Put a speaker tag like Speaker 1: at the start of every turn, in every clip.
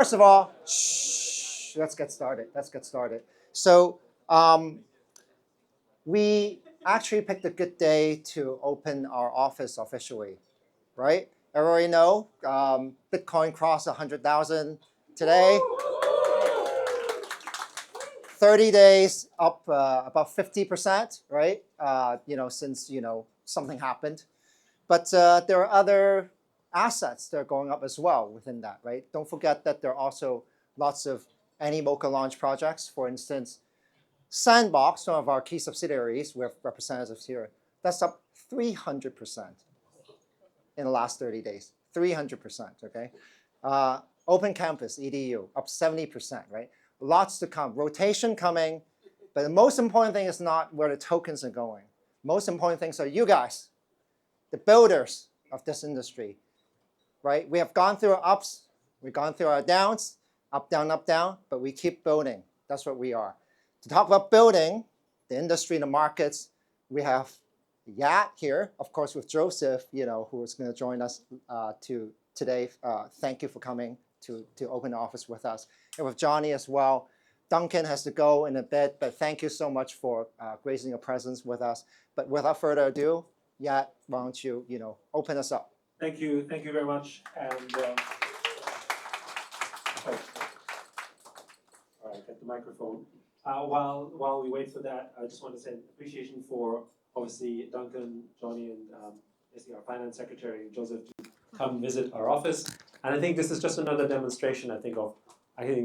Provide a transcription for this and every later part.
Speaker 1: First of all, shh, let's get started. Let's get started. So we actually picked a good day to open our office officially, right? Everybody know Bitcoin crossed 100,000 today. 30 days up about 50%, right? Since something happened. But there are other assets that are going up as well within that, right? Don't forget that there are also lots of anti-mocha launch projects. For instance, Sandbox, one of our key subsidiaries, we have representatives here, that's up 300% in the last 30 days. 300%, okay? Open Campus, EDU, up 70%, right? Lots to come. Rotation coming, but the most important thing is not where the tokens are going. Most important things are you guys, the builders of this industry, right? We have gone through our ups, we've gone through our downs, up, down, but we keep building. That's what we are. To talk about building, the industry, the markets, we have Yat here, of course, with Joseph, who is going to join us today. Thank you for coming to open the office with us. And with Johnny as well. Duncan has to go in a bit, but thank you so much for gracing your presence with us. But without further ado, Yat, why don't you, open us up?
Speaker 2: Thank you very much. And all right, get the microphone. While we wait for that, I just want to say appreciation for obviously Duncan, Johnny, and basically our finance secretary Joseph to come visit our office. And I think this is just another demonstration, I think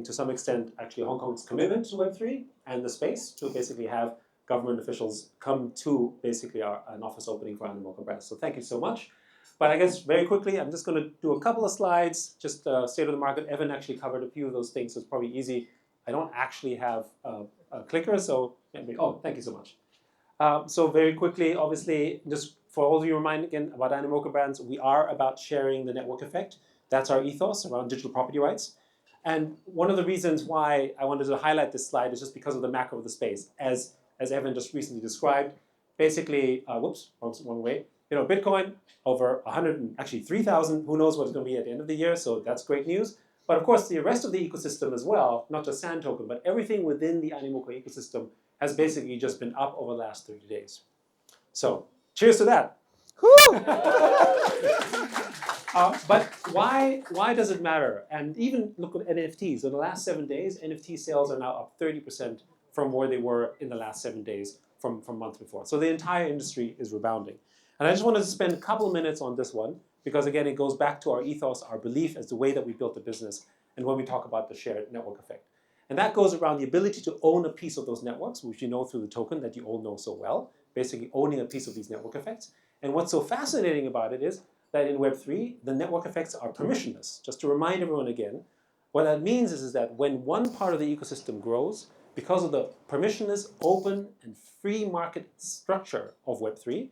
Speaker 2: to some extent actually Hong Kong's commitment to Web3 and the space to basically have government officials come to basically an office opening for Animoca Press. So thank you so much. But I guess very quickly, I'm just going to do a couple of slides, just state of the market. Evan actually covered a few of those things, so it's probably easy. I don't actually have a clicker, so maybe, thank you so much. So very quickly, obviously, just for all of you remind again about Animoca Brands, we are about sharing the network effect. That's our ethos around digital property rights. And one of the reasons why I wanted to highlight this slide is just because of the macro of the space. As Evan just recently described, basically, wrong way. Bitcoin over 3,000. Who knows what it's going to be at the end of the year? So that's great news. But of course, the rest of the ecosystem as well, not just Sand Token, but everything within the Animoca ecosystem has basically just been up over the last 30 days. So cheers to that. But why does it matter? And even look at NFTs. In the last 7 days, NFT sales are now up 30% from where they were in the last 7 days from months before. So the entire industry is rebounding. And I just wanted to spend a couple of minutes on this one, because again, it goes back to our ethos, our belief as the way that we built the business, and when we talk about the shared network effect. And that goes around the ability to own a piece of those networks, which you know through the token that you all know so well, basically owning a piece of these network effects. And what's so fascinating about it is that in Web3, the network effects are permissionless. Just to remind everyone again, what that means is that when one part of the ecosystem grows, because of the permissionless, open, and free market structure of Web3,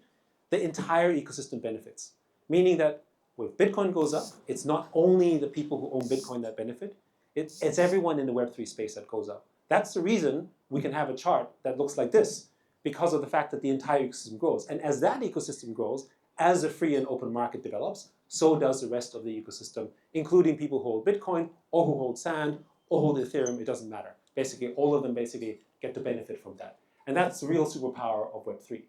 Speaker 2: the entire ecosystem benefits. Meaning that when Bitcoin goes up, it's not only the people who own Bitcoin that benefit, it's everyone in the Web3 space that goes up. That's the reason we can have a chart that looks like this, because of the fact that the entire ecosystem grows. And as that ecosystem grows, as a free and open market develops, so does the rest of the ecosystem, including people who hold Bitcoin, or who hold Sand, or hold Ethereum, it doesn't matter. Basically, all of them basically get to benefit from that. And that's the real superpower of Web3.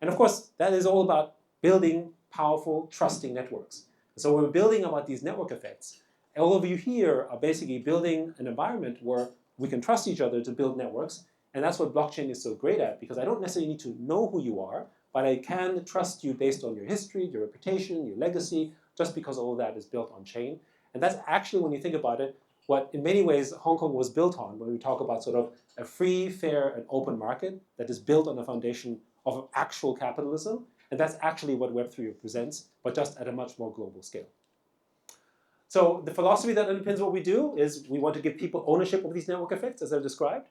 Speaker 2: And of course, that is all about building powerful, trusting networks. So we're building about these network effects. All of you here are basically building an environment where we can trust each other to build networks. And that's what blockchain is so great at, because I don't necessarily need to know who you are, but I can trust you based on your history, your reputation, your legacy, just because all of that is built on chain. And that's actually, when you think about it, what in many ways Hong Kong was built on when we talk about sort of a free, fair, and open market that is built on the foundation of actual capitalism. And that's actually what Web3 represents, but just at a much more global scale. So the philosophy that underpins what we do is we want to give people ownership of these network effects, as I've described.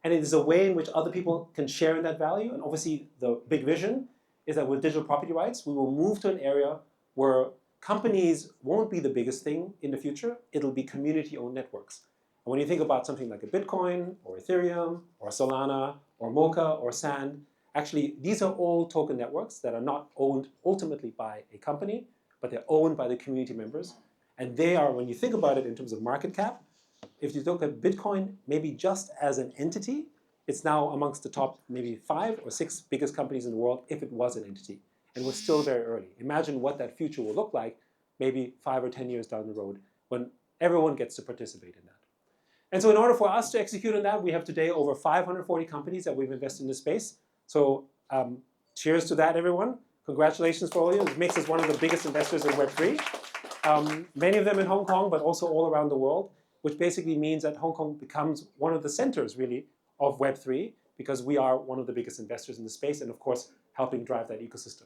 Speaker 2: And it is a way in which other people can share in that value. And obviously, the big vision is that with digital property rights, we will move to an area where companies won't be the biggest thing in the future. It'll be community-owned networks. And when you think about something like a Bitcoin, or Ethereum, or Solana, or Mocha, or Sand, actually, these are all token networks that are not owned ultimately by a company, but they're owned by the community members. And they are, when you think about it in terms of market cap, if you look at Bitcoin, maybe just as an entity, it's now amongst the top maybe 5 or 6 biggest companies in the world if it was an entity. And we're still very early. Imagine what that future will look like maybe 5 or 10 years down the road when everyone gets to participate in that. And so in order for us to execute on that, we have today over 540 companies that we've invested in this space. So cheers to that, everyone. Congratulations for all of you. It makes us one of the biggest investors in Web3. Many of them in Hong Kong, but also all around the world, which basically means that Hong Kong becomes one of the centers, really, of Web3, because we are one of the biggest investors in the space and, of course, helping drive that ecosystem.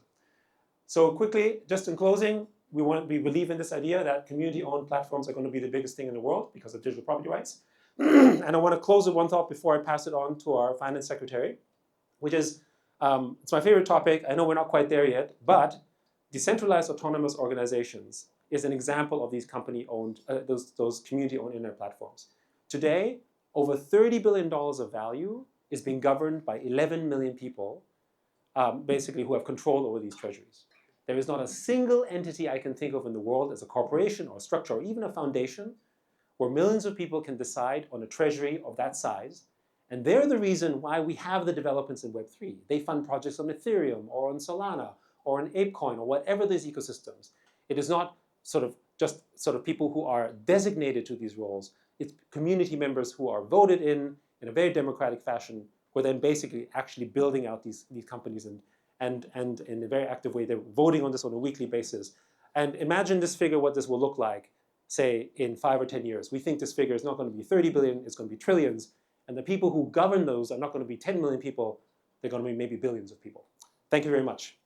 Speaker 2: So quickly, just in closing, we believe in this idea that community-owned platforms are going to be the biggest thing in the world because of digital property rights. And I want to close with one thought before I pass it on to our finance secretary, which is, it's my favorite topic. I know we're not quite there yet, but decentralized autonomous organizations is an example of these company-owned, those community-owned internet platforms. Today, over $30 billion of value is being governed by 11 million people, basically, who have control over these treasuries. There is not a single entity I can think of in the world as a corporation or a structure or even a foundation where millions of people can decide on a treasury of that size. And they're the reason why we have the developments in Web3. They fund projects on Ethereum or on Solana or on ApeCoin or whatever these ecosystems. It is not just people who are designated to these roles. It's community members who are voted in a very democratic fashion, who are then basically actually building out these companies and in a very active way. They're voting on this on a weekly basis. And imagine this figure, what this will look like, say, in 5 or 10 years. We think this figure is not going to be 30 billion, it's going to be trillions. And the people who govern those are not going to be 10 million people, they're going to be maybe billions of people. Thank you very much.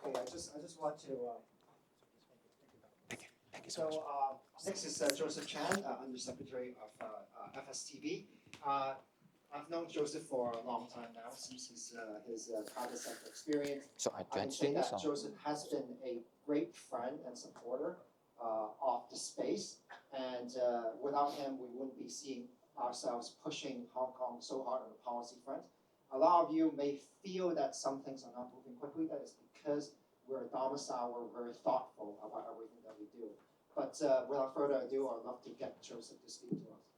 Speaker 1: Okay, I just want to.
Speaker 2: Thank you so much.
Speaker 1: So next is Joseph Chan, Undersecretary of FSTV. I've known Joseph for a long time now, since his private sector experience.
Speaker 3: So
Speaker 1: I can say that Joseph has been a great friend and supporter of the space, and without him, we wouldn't be seeing ourselves pushing Hong Kong so hard on the policy front. A lot of you may feel that some things are not moving quickly. That is because we're a domicile, we're very thoughtful about everything that we do. But without further ado, I'd love to get Joseph to speak to us.